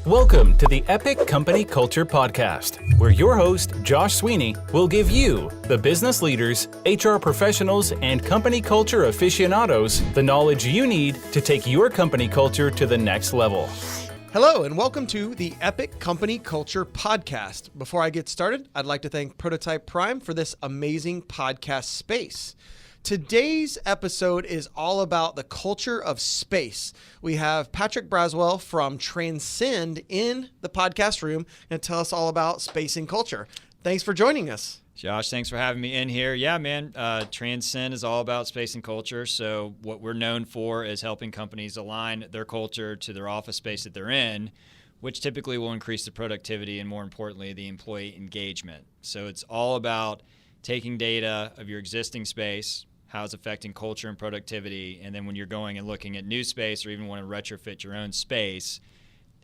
Welcome to the Epic Company Culture Podcast, where your host, Josh Sweeney, will give you, the business leaders, HR professionals, and company culture aficionados, the knowledge you need to take your company culture to the next level. Hello, and welcome to the Epic Company Culture Podcast. Before I get started, I'd like to thank Prototype Prime for this amazing podcast space. Today's episode is all about the culture of space. We have Patrick Braswell from Transcend in the podcast room and tell us all about space and culture. Thanks for joining us. Josh, thanks for having me in here. Yeah, man, Transcend is all about space and culture. So what we're known for is helping companies align their culture to their office space that they're in, which typically will increase the productivity and, more importantly, the employee engagement. So it's all about taking data of your existing space, how it's affecting culture and productivity, and then when you're going and looking at new space or even want to retrofit your own space,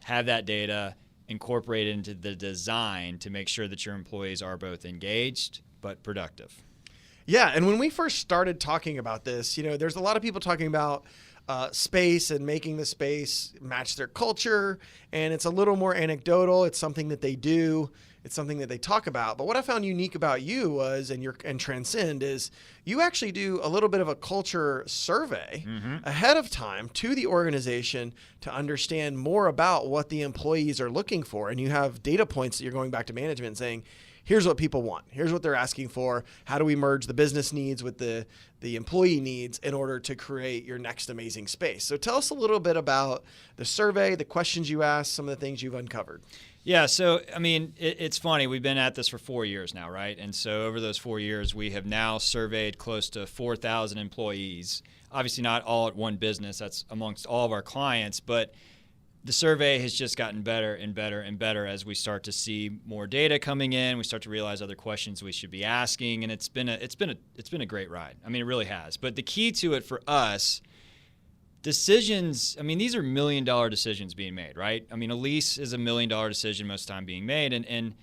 have that data incorporated into the design to make sure that your employees are both engaged but productive. Yeah, and when we first started talking about this, there's a lot of people talking about space and making the space match their culture, and it's a little more anecdotal. It's something that they do. It's something that they talk about. But what I found unique about you was, and Transcend, is you actually do a little bit of a culture survey ahead of time to the organization to understand more about what the employees are looking for. And you have data points that you're going back to management and saying, here's what people want. Here's what they're asking for. How do we merge the business needs with the employee needs in order to create your next amazing space? So tell us a little bit about the survey, the questions you asked, some of the things you've uncovered. Yeah, so, it's funny. We've been at this for 4 years now, right? And so over those 4 years, we have now surveyed close to 4,000 employees. Obviously not all at one business. That's amongst all of our clients. But the survey has just gotten better and better and better as we start to see more data coming in. We start to realize other questions we should be asking. And it's been a great ride. It really has. But the key to it for us, decisions, these are $1 million decisions being made, right? A lease is $1 million decision most of the time being made, and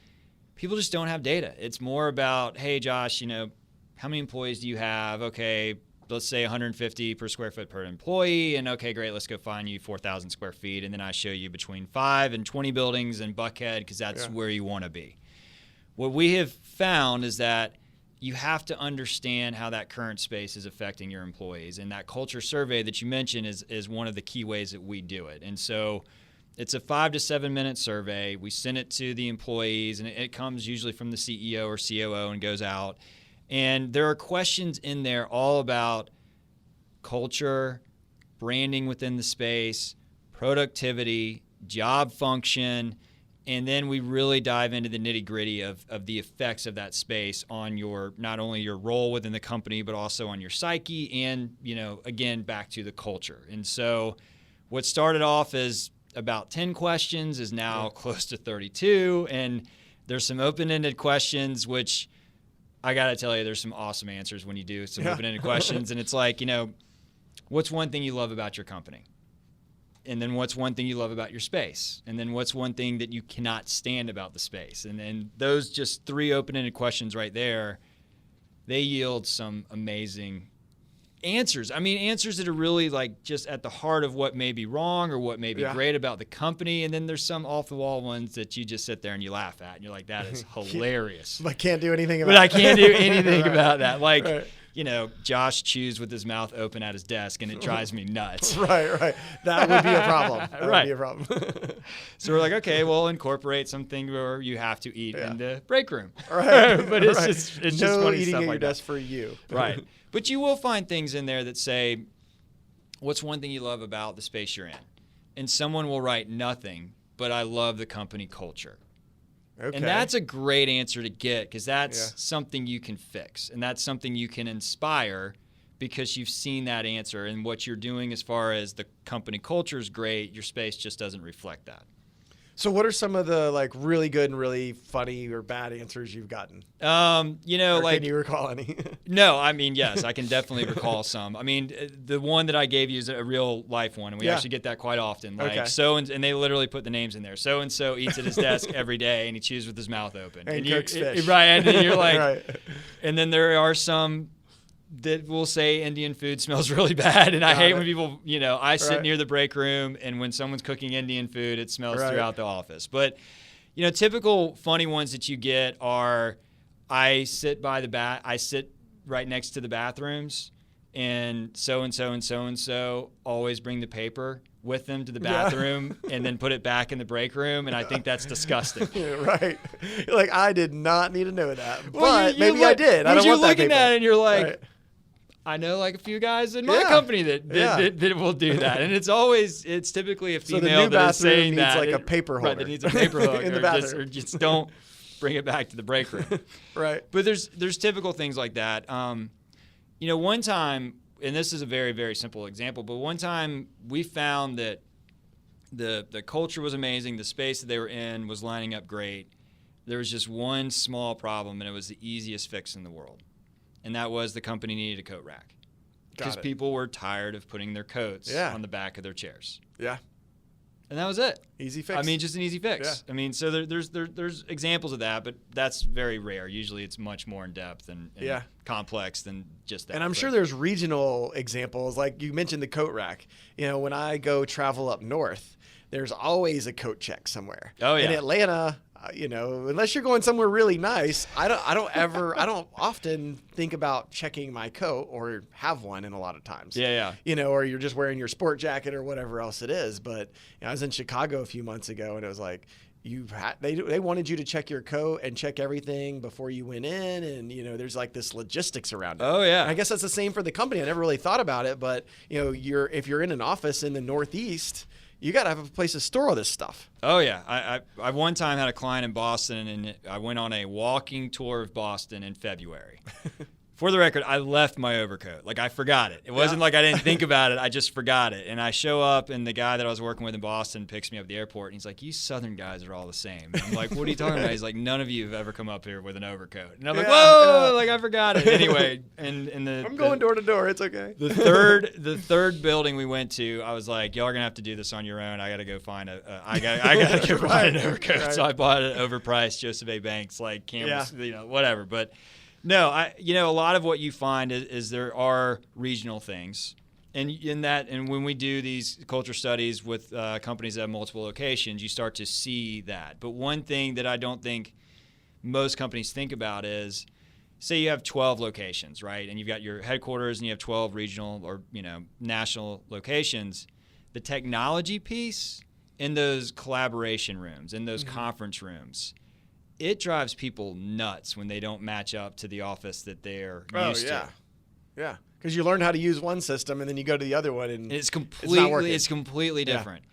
people just don't have data. It's more about, hey, Josh, how many employees do you have? Okay, let's say 150 per square foot per employee, and okay, great, let's go find you 4,000 square feet, and then I show you between 5 and 20 buildings in Buckhead because that's where you want to be. What we have found is that you have to understand how that current space is affecting your employees. And that culture survey that you mentioned is one of the key ways that we do it. And so it's a 5 to 7 minute survey. We send it to the employees, and it comes usually from the CEO or COO and goes out. And there are questions in there all about culture, branding within the space, productivity, job function. And then we really dive into the nitty-gritty of the effects of that space on not only your role within the company, but also on your psyche and, again, back to the culture. And so what started off as about 10 questions is now close to 32. And there's some open-ended questions, which I got to tell you, there's some awesome answers when you do some open-ended questions. And it's like, what's one thing you love about your company? And then what's one thing you love about your space? And then what's one thing that you cannot stand about the space? And then those just 3 open-ended questions right there, they yield some amazing answers. Answers that are really like just at the heart of what may be wrong or what may be great about the company. And then there's some off-the-wall ones that you just sit there and you laugh at. And you're like, that is hilarious. But I can't do anything about that. But I can't do anything about that. Like, Josh chews with his mouth open at his desk, and it drives me nuts. Right. That would be a problem. Would be a problem. So we're like, okay, we'll incorporate something where you have to eat in the break room. Right. But it's just no funny eating stuff at your like desk that. for you. Right. But you will find things in there that say, what's one thing you love about the space you're in? And someone will write nothing, but I love the company culture. Okay. And that's a great answer to get because that's something you can fix. And that's something you can inspire because you've seen that answer. And what you're doing as far as the company culture is great, your space just doesn't reflect that. So what are some of the really good and really funny or bad answers you've gotten? Or can you recall any? No, yes, I can definitely recall some. The one that I gave you is a real life one, and we actually get that quite often. And they literally put the names in there. So and so eats at his desk every day, and he chews with his mouth open. And cooks fish. Right, and you're like, and then there are some that will say Indian food smells really bad, and I hate when people, I sit Right. near the break room, and when someone's cooking Indian food, it smells Right. throughout the office. But, typical funny ones that you get are, I sit right next to the bathrooms, and so and so always bring the paper with them to the bathroom and then put it back in the break room, and I think that's disgusting. Yeah, right. You're like, I did not need to know that, Well, but maybe I did. I don't you're want that looking paper. at it and you're like, Right. I know like a few guys in my Yeah. company that Yeah. will do that, and it's typically a So female the new that is bathroom saying needs that like a paper right, holder that needs a paper hook in the or bathroom. just don't bring it back to the break room. Right. But there's typical things like that. One time, and this is a very, very simple example, but one time we found that the culture was amazing, the space that they were in was lining up great. There was just one small problem, and it was the easiest fix in the world. And that was the company needed a coat rack. Because Got it. people were tired of putting their coats on the back of their chairs. Yeah. And that was it. Easy fix. I mean, just an easy fix. Yeah. I mean, so there's examples of that, but that's very rare. Usually it's much more in depth and complex than just that. And I'm sure there's regional examples. Like you mentioned the coat rack. When I go travel up north, there's always a coat check somewhere. Oh, yeah. In Atlanta, unless you're going somewhere really nice, I don't often think about checking my coat or have one in a lot of times. Yeah. Or you're just wearing your sport jacket or whatever else it is. But I was in Chicago a few months ago, and it was like, they wanted you to check your coat and check everything before you went in, and there's like this logistics around it. Oh yeah. And I guess that's the same for the company. I never really thought about it, but if you're in an office in the Northeast, you got to have a place to store all this stuff. Oh yeah. I one time had a client in Boston, and I went on a walking tour of Boston in February. For the record, I left my overcoat. Like, I forgot it. It wasn't like I didn't think about it. I just forgot it. And I show up, and the guy that I was working with in Boston picks me up at the airport, and he's like, "You Southern guys are all the same." I'm like, "What are you talking about?" He's like, "None of you have ever come up here with an overcoat." And I'm like, "Whoa!" Like, I forgot it. Anyway, and I'm going door to door. It's okay. The third building we went to, I was like, "Y'all are gonna have to do this on your own. I gotta go find I gotta go find an overcoat." Right. So I bought an overpriced Joseph A. Banks canvas, whatever. But no, a lot of what you find is there are regional things, and when we do these culture studies with companies that have multiple locations, you start to see that. But one thing that I don't think most companies think about is, say you have 12 locations, right? And you've got your headquarters and you have 12 regional or national locations. The technology piece in those collaboration rooms, in those conference rooms, it drives people nuts when they don't match up to the office that they're used to. Yeah. Because you learn how to use one system, and then you go to the other one, and It's not working. completely different.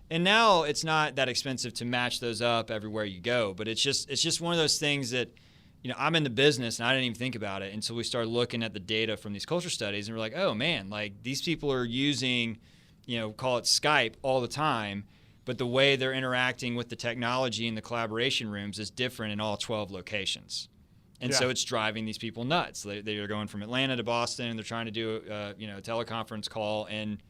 And now it's not that expensive to match those up everywhere you go, but it's just one of those things that, I'm in the business and I didn't even think about it until we started looking at the data from these culture studies, and we're like, oh man, like these people are using, call it Skype all the time, but the way they're interacting with the technology in the collaboration rooms is different in all 12 locations. And so it's driving these people nuts. They are going from Atlanta to Boston, and they're trying to do a teleconference call, and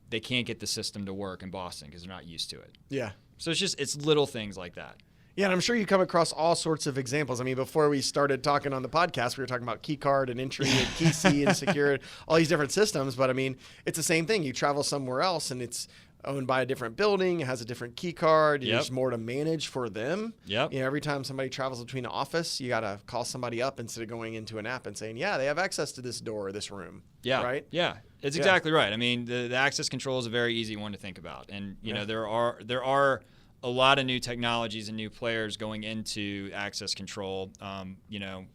they can't get the system to work in Boston because they're not used to it. Yeah. So it's little things like that. Yeah, and I'm sure you come across all sorts of examples. I mean, before we started talking on the podcast, we were talking about key card and entry and KeyC and secure, all these different systems. But I mean, it's the same thing. You travel somewhere else, and it's owned by a different building, it has a different key card, there's more to manage for them. Yep. Every time somebody travels between an office, you got to call somebody up instead of going into an app and saying, yeah, they have access to this door or this room. Yeah. Right? Yeah. It's exactly right. I mean, the access control is a very easy one to think about. And, there are a lot of new technologies and new players going into access control.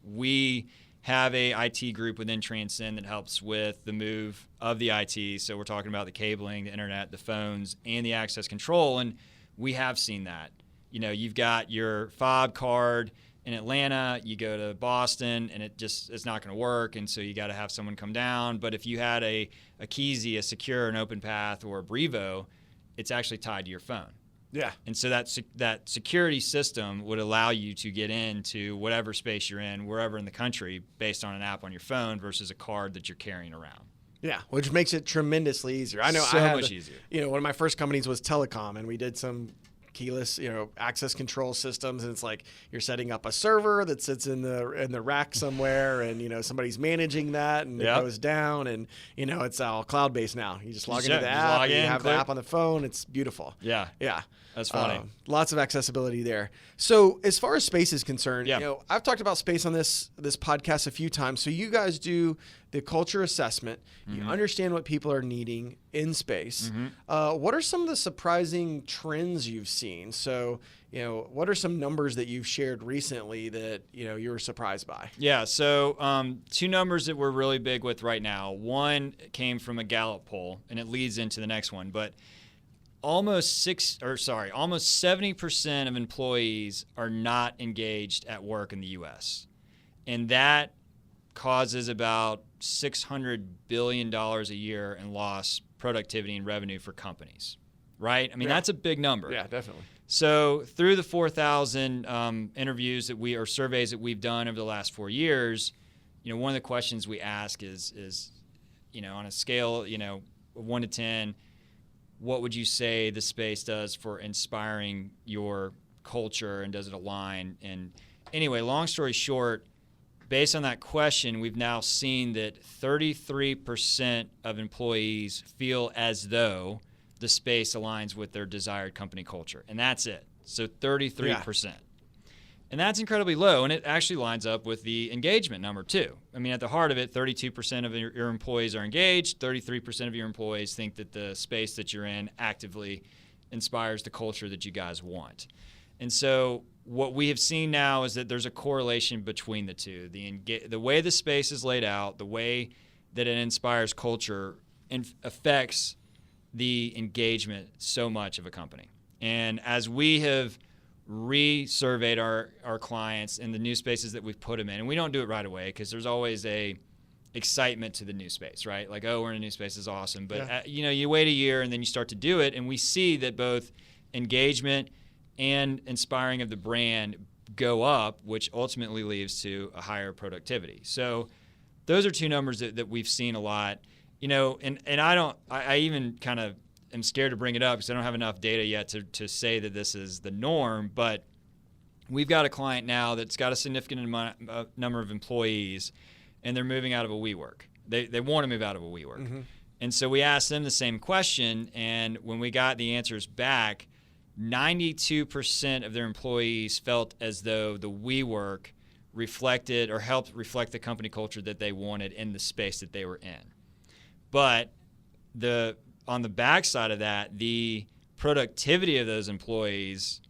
We have a IT group within Transcend that helps with the move of the IT. So we're talking about the cabling, the internet, the phones, and the access control. And we have seen that. You've got your fob card in Atlanta, you go to Boston, and it's not going to work. And so you got to have someone come down. But if you had a KeyC, a Secure, an OpenPath, or a Brevo, it's actually tied to your phone. Yeah. And so that security system would allow you to get into whatever space you're in, wherever in the country, based on an app on your phone versus a card that you're carrying around. Yeah, which makes it tremendously easier. I know much easier. One of my first companies was telecom, and we did some keyless, access control systems, and it's like you're setting up a server that sits in the rack somewhere, and somebody's managing that, and it goes down, and it's all cloud based now. You just log into the app, you have the app on the phone. It's beautiful. Yeah. That's funny. Lots of accessibility there. So as far as space is concerned, I've talked about space on this podcast a few times. So you guys do the culture assessment. You understand what people are needing in space. What are some of the surprising trends you've seen? So, what are some numbers that you've shared recently that, you were surprised by? Yeah. So two numbers that we're really big with right now. One came from a Gallup poll, and it leads into the next one. But almost 70% of employees are not engaged at work in the U.S. And that causes about $600 billion a year in lost productivity and revenue for companies, right? I mean, that's a big number. Yeah, definitely. So through the 4,000 interviews surveys that we've done over the last 4 years, one of the questions we ask is on a scale, of 1 to 10, what would you say the space does for inspiring your culture, and does it align? And anyway, long story short, based on that question, we've now seen that 33% of employees feel as though the space aligns with their desired company culture. And that's it. So 33%. Yeah. And that's incredibly low, and it actually lines up with the engagement number too. I mean, at the heart of it, 32% of your employees are engaged, 33% of your employees think that the space that you're in actively inspires the culture that you guys want. And so what we have seen now is that there's a correlation between the two. The way the space is laid out, the way that it inspires culture, affects the engagement so much of a company. And as we have resurveyed our clients in the new spaces that we've put them in, and we don't do it right away because there's always a excitement to the new space, right? Like, oh, we're in a new space, is awesome. But you wait a year and then you start to do it, and we see that both engagement and inspiring of the brand go up, which ultimately leads to a higher productivity. So those are two numbers that we've seen a lot. And I even kind of am scared to bring it up because I don't have enough data yet to say that this is the norm, but we've got a client now that's got a significant number of employees, and they're moving out of a WeWork. They want to move out of a WeWork. Mm-hmm. And so we asked them the same question, and when we got the answers back, 92% of their employees felt as though the WeWork reflected or helped reflect the company culture that they wanted in the space that they were in. But on the backside of that, the productivity of those employees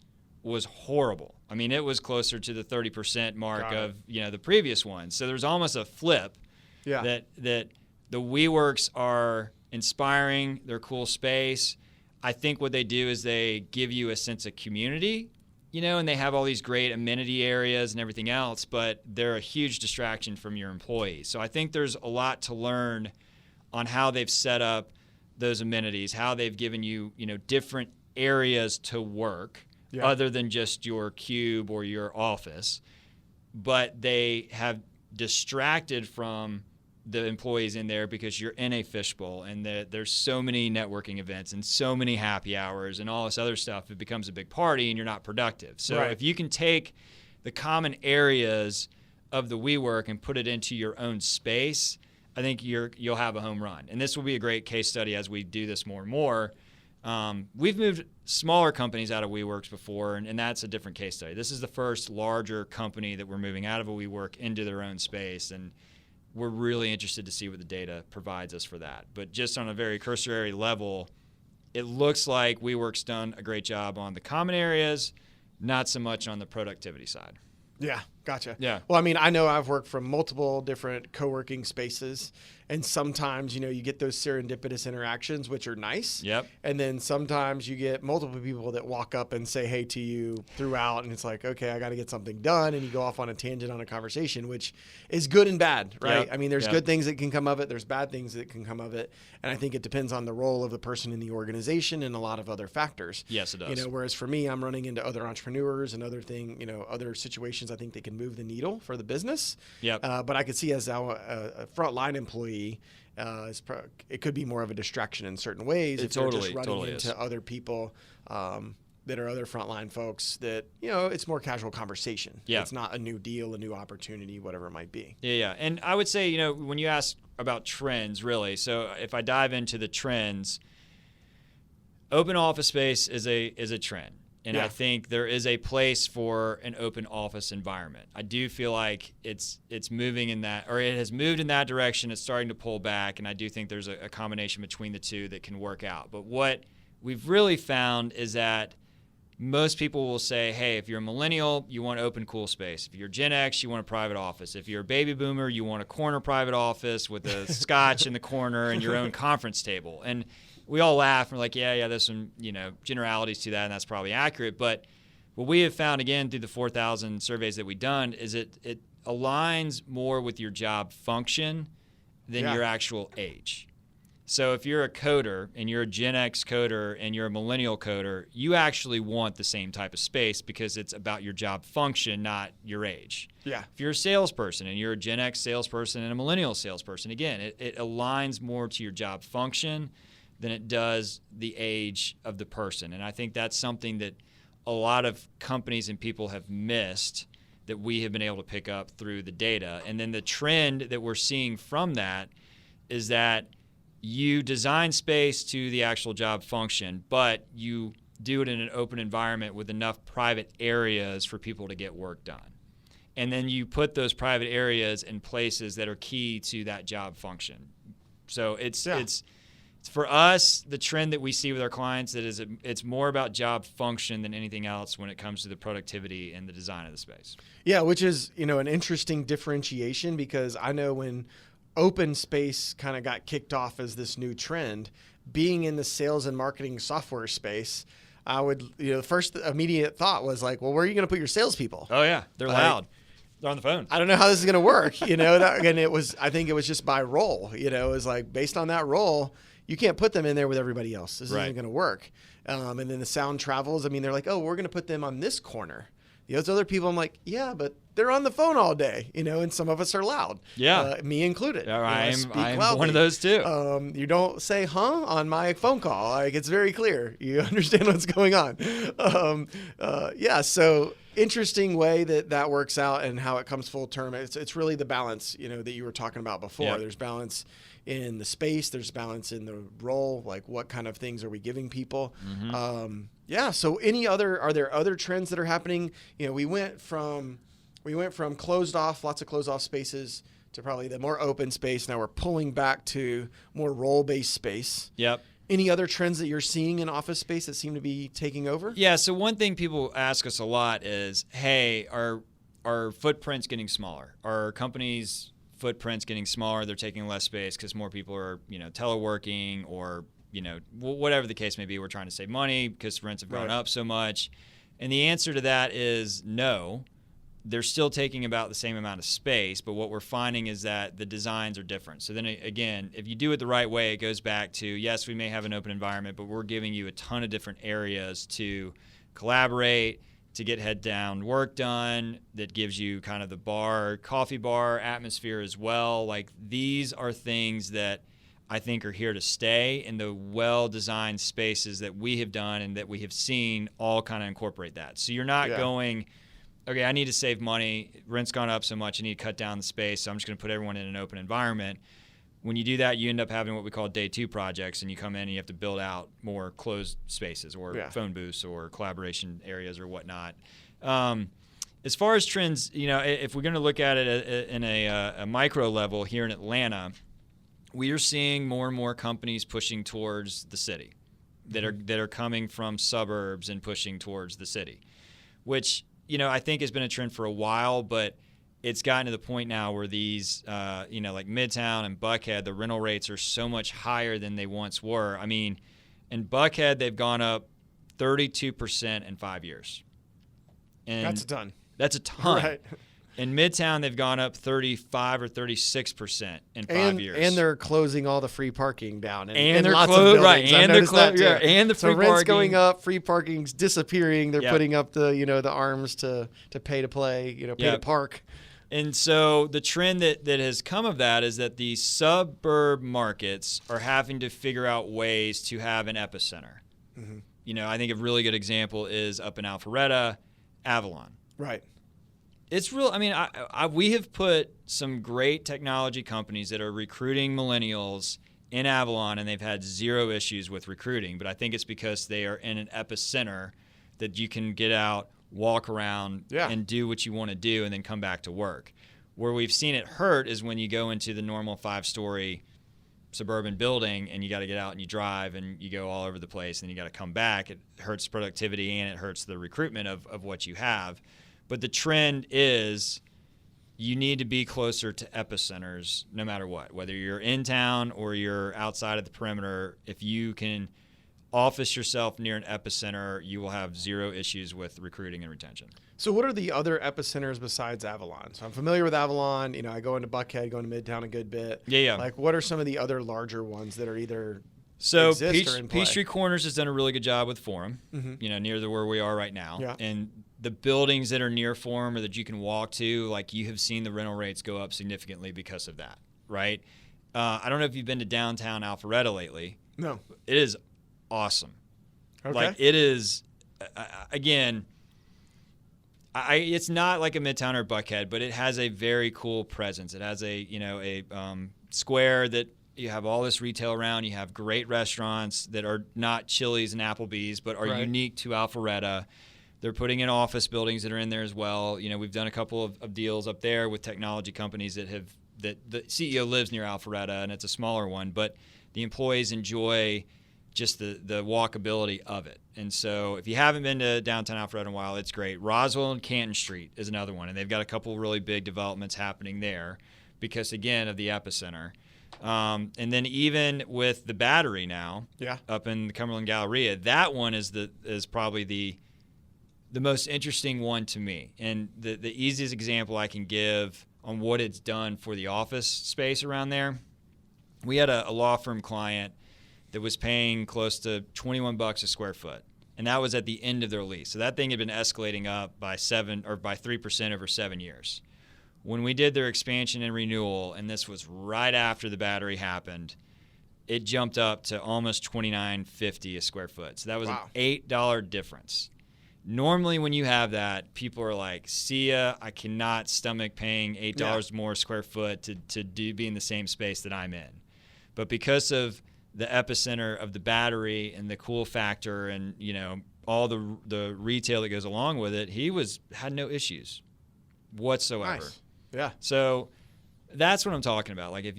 was horrible. I mean, it was closer to the 30% mark of the previous one. So there's almost a flip that the WeWorks are inspiring, they're cool space. I think what they do is they give you a sense of community, and they have all these great amenity areas and everything else, but they're a huge distraction from your employees. So I think there's a lot to learn on how they've set up those amenities, how they've given you, different areas to work other than just your cube or your office. But they have distracted from the employees in there because you're in a fishbowl, and there's so many networking events and so many happy hours and all this other stuff. It becomes a big party and you're not productive. So if you can take the common areas of the WeWork and put it into your own space, I think you'll have a home run. And this will be a great case study as we do this more and more. We've moved smaller companies out of WeWorks before, and that's a different case study. This is the first larger company that we're moving out of a WeWork into their own space, and we're really interested to see what the data provides us for that. But just on a very cursory level, it looks like WeWork's done a great job on the common areas, not so much on the productivity side. Yeah, gotcha. Yeah. Well, I mean, I know I've worked from multiple different co-working spaces, and sometimes, you get those serendipitous interactions, which are nice. Yep. And then sometimes you get multiple people that walk up and say hey to you throughout, and it's like, okay, I got to get something done, and you go off on a tangent on a conversation, which is good and bad, right? Yep. I mean, there's good things that can come of it, there's bad things that can come of it, and I think it depends on the role of the person in the organization and a lot of other factors. Yes, it does. Whereas for me, I'm running into other entrepreneurs and other situations I think that can move the needle for the business. Yep. But I could see as a frontline employee, it could be more of a distraction in certain ways if you're just running into other people that are other frontline folks that, it's more casual conversation. Yeah. It's not a new deal, a new opportunity, whatever it might be. Yeah. And I would say, when you ask about trends, really, so if I dive into the trends, open office space is a trend. And I think there is a place for an open office environment. I do feel like it's moving in that, or it has moved in that direction. It's starting to pull back, and I do think there's a combination between the two that can work out. But what we've really found is that most people will say, hey, if you're a millennial, you want open, cool space. If you're Gen X, you want a private office. If you're a baby boomer, you want a corner private office with a scotch in the corner and your own conference table. And we all laugh. We're like, yeah, there's some, generalities to that, and that's probably accurate. But what we have found, again, through the 4,000 surveys that we've done, is it aligns more with your job function than your actual age. So if you're a coder and you're a Gen X coder and you're a millennial coder, you actually want the same type of space because it's about your job function, not your age. Yeah. If you're a salesperson and you're a Gen X salesperson and a millennial salesperson, again, it aligns more to your job function than it does the age of the person. And I think that's something that a lot of companies and people have missed that we have been able to pick up through the data. And then the trend that we're seeing from that is that you design space to the actual job function, but you do it in an open environment with enough private areas for people to get work done. And then you put those private areas in places that are key to that job function. So it's for us, the trend that we see with our clients that is it's more about job function than anything else when it comes to the productivity and the design of the space. Yeah, which is, an interesting differentiation, because I know when open space kind of got kicked off as this new trend, being in the sales and marketing software space, I would, the first immediate thought was like, well, where are you going to put your salespeople? Oh yeah, they're loud. They're on the phone. I don't know how this is going to work. I think it was just by role. It was like based on that role, you can't put them in there with everybody else. This isn't going to work. And then the sound travels. They're like, oh, we're going to put them on this corner. Those other people, I'm like, yeah, but they're on the phone all day, and some of us are loud. Yeah. Me included. I'm one of those too. You don't say, huh, on my phone call. Like, it's very clear. You understand what's going on. So interesting way that works out and how it comes full term. It's really the balance, that you were talking about before. Yeah. There's balance in the space. There's balance in the role. Like, what kind of things are we giving people? Mm-hmm. So are there other trends that are happening? We went from closed off, lots of closed off spaces, to probably the more open space. Now we're pulling back to more role-based space. Yep. Any other trends that you're seeing in office space that seem to be taking over? Yeah. So one thing people ask us a lot is, hey, are footprints getting smaller? Are companies' footprints getting smaller? They're taking less space because more people are, teleworking, or whatever the case may be. We're trying to save money because rents have gone up so much. And the answer to that is no. They're still taking about the same amount of space, but what we're finding is that the designs are different. So then again, if you do it the right way, it goes back to, yes, we may have an open environment, but we're giving you a ton of different areas to collaborate, to get head down work done, that gives you kind of the coffee bar atmosphere as well. Like, these are things that I think are here to stay, in the well-designed spaces that we have done and that we have seen all kind of incorporate that. So you're not going, okay, I need to save money. Rent's gone up so much. I need to cut down the space. So I'm just going to put everyone in an open environment. When you do that, you end up having what we call day two projects, and you come in and you have to build out more closed spaces or phone booths or collaboration areas or whatnot. As far as trends, if we're going to look at it in a micro level here in Atlanta, we are seeing more and more companies pushing towards the city that are coming from suburbs and pushing towards the city, which, I think has been a trend for a while, but it's gotten to the point now where these, like Midtown and Buckhead, the rental rates are so much higher than they once were. I mean, in Buckhead, they've gone up 32% in 5 years. And that's a ton. That's a ton. Right. In Midtown, they've gone up 35 or 36% in 5 years. And they're closing all the free parking down. And they're lots of buildings. Right. And they're closing. Yeah, and the free parking. So rent's going up, free parking's disappearing. They're putting up the, the arms to pay to play, pay to park. And so the trend that has come of that is that the suburb markets are having to figure out ways to have an epicenter. Mm-hmm. I think a really good example is up in Alpharetta, Avalon. Right. It's real. I mean, we have put some great technology companies that are recruiting millennials in Avalon, and they've had zero issues with recruiting. But I think it's because they are in an epicenter that you can get out, walk around, and do what you want to do, and then come back to work. Where we've seen it hurt is when you go into the normal 5-story suburban building and you got to get out and you drive and you go all over the place and you got to come back. It hurts productivity and it hurts the recruitment of what you have. But the trend is you need to be closer to epicenters no matter what, whether you're in town or you're outside of the perimeter. If you can office yourself near an epicenter, you will have zero issues with recruiting and retention. So what are the other epicenters besides Avalon? So I'm familiar with Avalon. I go into Buckhead, go into Midtown a good bit. Yeah. Like, what are some of the other larger ones that are either So exist or in play? Peachtree Corners has done a really good job with Forum, near where we are right now. Yeah. And the buildings that are near Forum or that you can walk to, like you have seen the rental rates go up significantly because of that, right? I don't know if you've been to downtown Alpharetta lately. No. It is awesome. Okay. Like it is, again, it's not like a Midtown or Buckhead, but it has a very cool presence. It has a square that you have all this retail around. You have great restaurants that are not Chili's and Applebee's, but are unique to Alpharetta. They're putting in office buildings that are in there as well. We've done a couple of deals up there with technology companies that the CEO lives near Alpharetta, and it's a smaller one, but the employees enjoy just the walkability of it. And so if you haven't been to downtown Alpharetta in a while, it's great. Braswell and Canton Street is another one, and they've got a couple really big developments happening there because, again, of the epicenter. And then even with the Battery now, up in the Cumberland Galleria, that one is probably the most interesting one to me. And the easiest example I can give on what it's done for the office space around there, we had a law firm client that was paying close to $21 a square foot. And that was at the end of their lease. So that thing had been escalating up by 3% over 7 years. When we did their expansion and renewal, and this was right after the Battery happened, it jumped up to almost $29.50 a square foot. So that was an $8 difference. Normally when you have that, people are like, see ya, I cannot stomach paying $8 more a square foot to be in the same space that I'm in. But because of the epicenter of the Battery and the cool factor and, all the retail that goes along with it, he had no issues whatsoever. Nice. Yeah. So that's what I'm talking about. Like if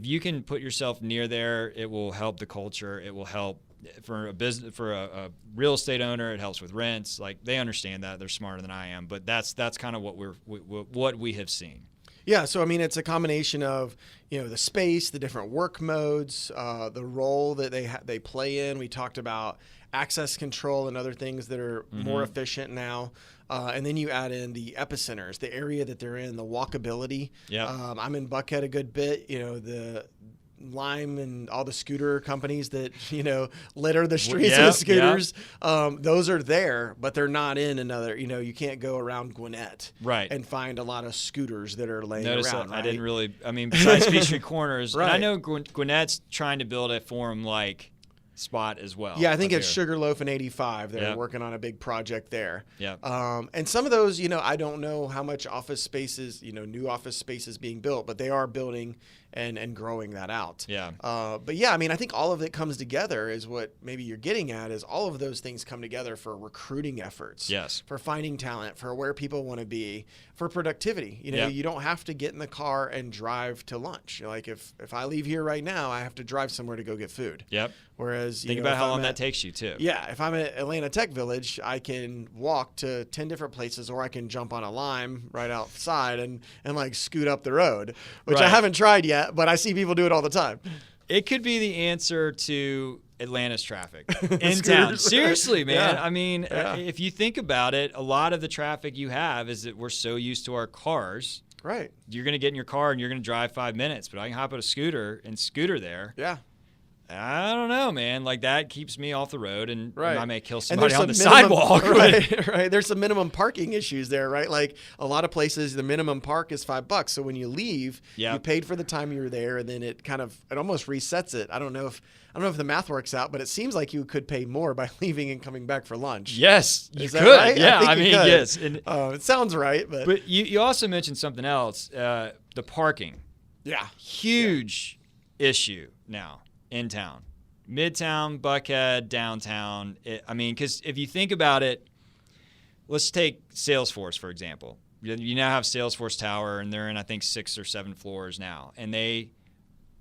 you can put yourself near there, it will help the culture. It will help for a business, for a real estate owner. It helps with rents. Like they understand that. They're smarter than I am. But that's kind of what we have seen. Yeah, so I mean, it's a combination of the space, the different work modes, the role that they play in. We talked about access control and other things that are more efficient now, and then you add in the epicenters, the area that they're in, the walkability. Yeah, I'm in Buckhead a good bit. The Lime and all the scooter companies that litter the streets with scooters, those are there, but they're not in another. You can't go around Gwinnett and find a lot of scooters that are laying around. Right? I didn't really. I mean, besides Peachtree Corners, and I know Gwinnett's trying to build a Forum-like spot as well. Yeah, I think it's Sugarloaf and 85. They're working on a big project there. Yeah. And some of those, I don't know how much office spaces, new office spaces being built, but they are building and growing that out. Yeah. But yeah, I mean, I think all of it comes together is what maybe you're getting at is all of those things come together for recruiting efforts. Yes. For finding talent, for where people want to be, for productivity. You don't have to get in the car and drive to lunch. Like if I leave here right now, I have to drive somewhere to go get food. Yep. Whereas think about how long that takes you too. Yeah. If I'm at Atlanta Tech Village, I can walk to 10 different places, or I can jump on a Lime right outside and like scoot up the road, which I haven't tried yet, but I see people do it all the time. It could be the answer to Atlanta's traffic in town. Seriously, man. Yeah. I mean, if you think about it, a lot of the traffic you have is that we're so used to our cars. Right. You're going to get in your car and you're going to drive 5 minutes, but I can hop on a scooter and scooter there. Yeah. I don't know, man. Like that keeps me off the road, and Right. I may kill And somebody there's on the some minimum- sidewalk. Right. There's some minimum parking issues there, right? Like a lot of places, the minimum park is $5. So when you leave, Yep. you paid for the time you were there, and then it almost resets it. I don't know if the math works out, but it seems like you could pay more by leaving and coming back for lunch. Yes, you Is could. that right? Yeah, think I you mean, could. yes. And, It sounds right, but but you also mentioned something else, the parking. yeah. Huge issue now in town. Midtown, Buckhead, downtown. Because if you think about it, let's take Salesforce, for example. You now have Salesforce Tower, and they're in, I think, 6 or 7 floors now, and they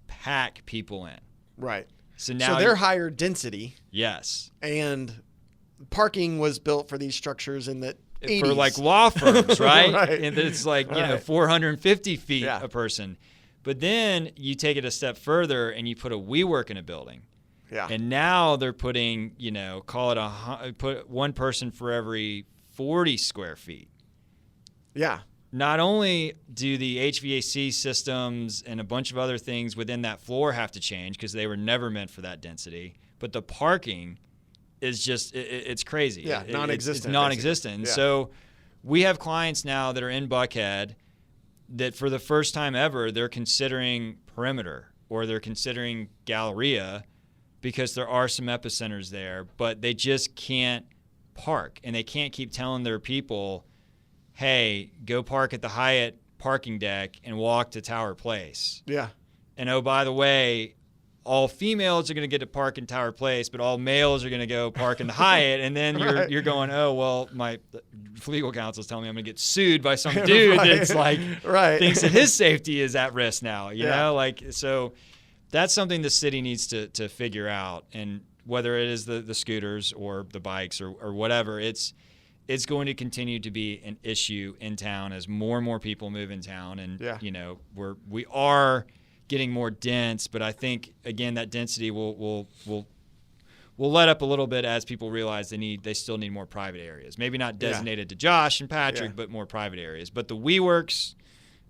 pack people in. Right. So now they're higher density, yes. and parking was built for these structures in the 80s. For like law firms, right? Right. And it's like, Right. 450 feet Yeah. a person. But then you take it a step further and you put a WeWork in a building. Yeah. And now they're putting, call it put one person for every 40 square feet. Yeah. Not only do the HVAC systems and a bunch of other things within that floor have to change because they were never meant for that density, but the parking is just, it's crazy. Yeah, non-existent, It's non-existent. basically. Yeah. So we have clients now that are in Buckhead that for the first time ever, they're considering Perimeter or they're considering Galleria because there are some epicenters there, but they just can't park. And they can't keep telling their people, hey, go park at the Hyatt parking deck and walk to Tower Place. Yeah. And oh, by the way, all females are going to get to park in Tower Place, but all males are going to go park in the Hyatt. And then Right. you're going, oh, well, my legal counsel is telling me I'm going to get sued by some dude Right. that's like Right. thinks that his safety is at risk now. You Yeah. know, like so that's something the city needs to figure out. And whether it is the scooters or the bikes or whatever, it's going to continue to be an issue in town as more and more people move in town. And Yeah. we are getting more dense, but I think again that density will let up a little bit as people realize they still need more private areas. Maybe not designated to Josh and Patrick, Yeah. but more private areas. But the WeWorks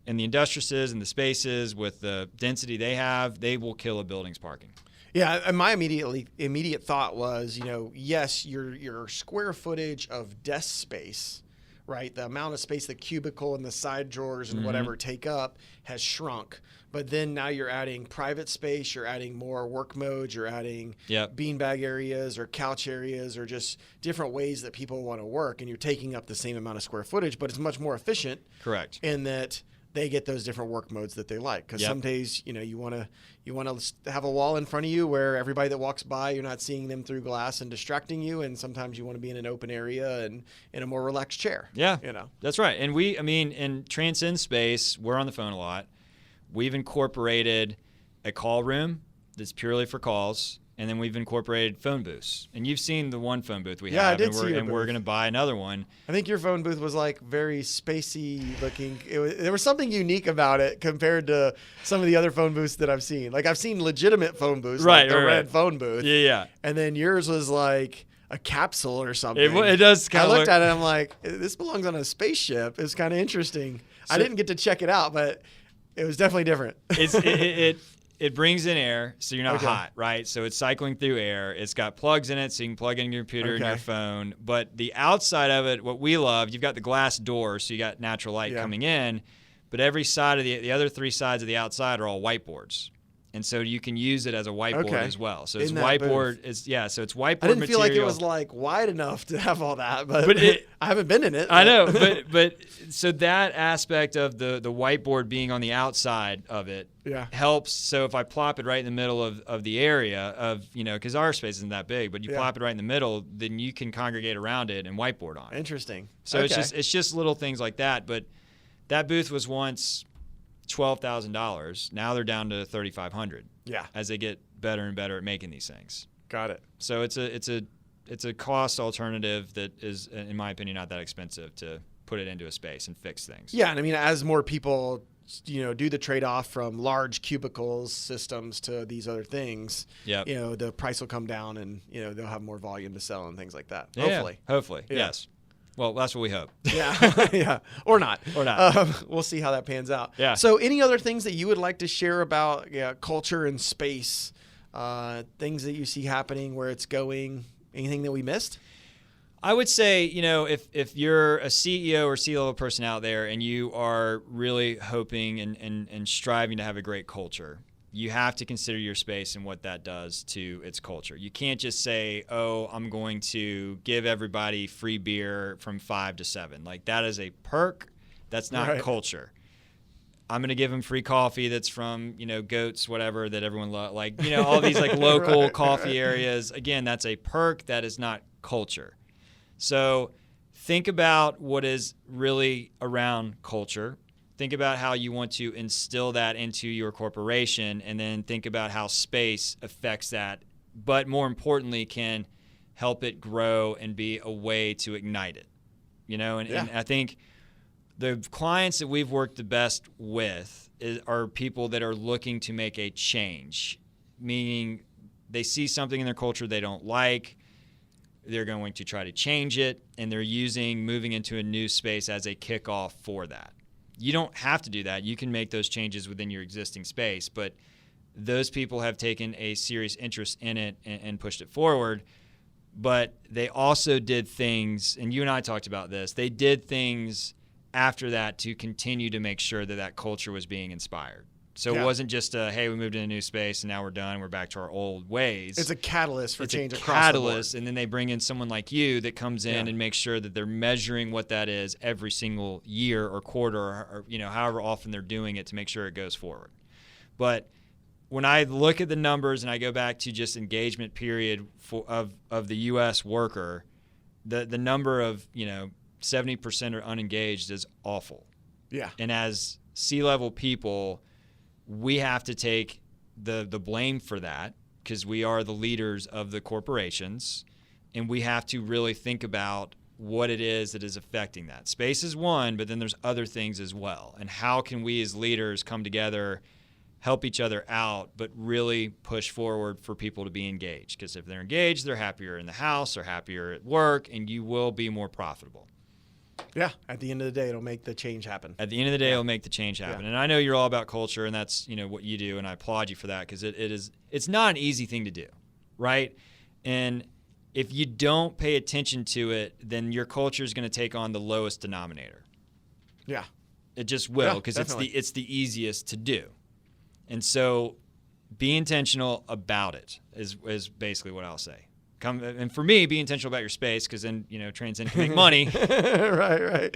and the Industrices and the spaces with the density they have, they will kill a building's parking. Yeah, and my immediate thought was, yes, your square footage of desk space, right? The amount of space the cubicle and the side drawers and whatever take up has shrunk. But then now you're adding private space, you're adding more work modes, you're adding Yep. beanbag areas or couch areas or just different ways that people want to work, and you're taking up the same amount of square footage, but it's much more efficient Correct. in that they get those different work modes that they like. Because Yep. some days, you want to have a wall in front of you where everybody that walks by, you're not seeing them through glass and distracting you. And sometimes you want to be in an open area and in a more relaxed chair. Yeah, You know. that's right. And in Transcend space, we're on the phone a lot. We've incorporated a call room that's purely for calls, and then we've incorporated phone booths. And you've seen the one phone booth we Yeah, I have, did and see your we're booth. going to buy another one. I think your phone booth was like very spacey looking. There was something unique about it compared to some of the other phone booths that I've seen. Like I've seen legitimate phone booths, Right, like the right, red right. phone booth. Yeah. And then yours was like a capsule or something. It does I kind of looked at it and I'm like, this belongs on a spaceship. It's kind of interesting. I So- didn't get to check it out, but it was definitely different. It brings in air, so you're not Okay. hot, right? So it's cycling through air. It's got plugs in it, so you can plug in your computer and your Okay. phone. But the outside of it, what we love, you've got the glass door, so you got natural light Yeah. coming in. But every side of the other 3 sides of the outside are all whiteboards. And so you can use it as a whiteboard Okay. as well. So it's In that whiteboard. booth. So it's whiteboard I didn't feel like it material. was like wide enough to have all that, but, But I haven't been in it. I know, but so that aspect of the whiteboard being on the outside of it Yeah. helps. So if I plop it right in the middle of the area of, because our space isn't that big, but you Yeah. plop it right in the middle, then you can congregate around it and whiteboard on it. Interesting. So Okay. it's just little things like that. But that booth was once $12,000. Now they're down to $3,500 Yeah. as they get better and better at making these things. Got it. So it's a cost alternative that is, in my opinion, not that expensive to put it into a space and fix things. Yeah, and I mean, as more people, do the trade-off from large cubicles systems to these other things, Yep. the price will come down, and they'll have more volume to sell and things like that. Yeah, Hopefully. Hopefully. Yeah. Yes. Well, that's what we hope. Yeah, yeah, or not. Or not. We'll see how that pans out. Yeah. So, any other things that you would like to share about culture and space things that you see happening, where it's going, anything that we missed? I would say, if you're a CEO or C-level person out there and you are really hoping and striving to have a great culture, you have to consider your space and what that does to its culture. You can't just say, oh, I'm going to give everybody free beer from 5 to 7. Like, that is a perk. That's not culture. I'm going to give them free coffee that's from, Goats, whatever, that everyone loves. Like, all these like local coffee areas. Again, that's a perk. That is not culture. So think about what is really around culture. Think about how you want to instill that into your corporation, and then think about how space affects that, but more importantly, can help it grow and be a way to ignite it. And I think the clients that we've worked the best with are people that are looking to make a change, meaning they see something in their culture they don't like. They're going to try to change it, and they're using moving into a new space as a kickoff for that. You don't have to do that. You can make those changes within your existing space, but those people have taken a serious interest in it and pushed it forward. But they also did things, and you and I talked about this, they did things after that to continue to make sure that that culture was being inspired. So it wasn't just hey, we moved in a new space and now we're done. We're back to our old ways. It's a catalyst for change across the board. It's a catalyst, and then they bring in someone like you that comes in and makes sure that they're measuring what that is every single year or quarter or however often they're doing it to make sure it goes forward. But when I look at the numbers and I go back to just engagement period of the U.S. worker, the number of 70% are unengaged is awful. Yeah. And as C-level people, we have to take the blame for that, because we are the leaders of the corporations, and we have to really think about what it is that is affecting that. Space is one, but then there's other things as well. And how can we as leaders come together, help each other out, but really push forward for people to be engaged? Because if they're engaged, they're happier in the house, they're happier at work, and you will be more profitable. Yeah, at the end of the day, it'll make the change happen. At the end of the day, it'll make the change happen. And I know you're all about culture, and that's what you do, and I applaud you for that, because it's not an easy thing to do, right? And if you don't pay attention to it, then your culture is going to take on the lowest denominator. Yeah, it just will, because it's the easiest to do. And so, be intentional about it is basically what I'll say. And for me, be intentional about your space, because then Transcend can make money. right.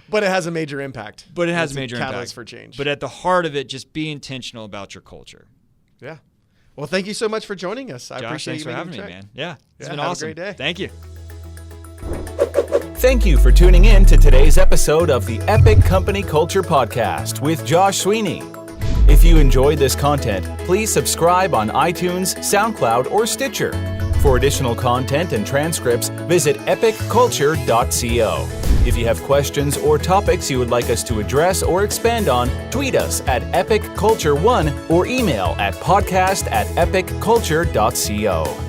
But it has a major impact. But it has a major catalyst impact for change. But at the heart of it, just be intentional about your culture. Yeah. Well, thank you so much for joining us. I appreciate thanks you for having me, man. Yeah, it's been awesome. Have a great day. Thank you. Thank you for tuning in to today's episode of the Epic Company Culture Podcast with Josh Sweeney. If you enjoyed this content, please subscribe on iTunes, SoundCloud, or Stitcher. For additional content and transcripts, visit epicculture.co. If you have questions or topics you would like us to address or expand on, tweet us at epicculture1 or email at podcast@epicculture.co.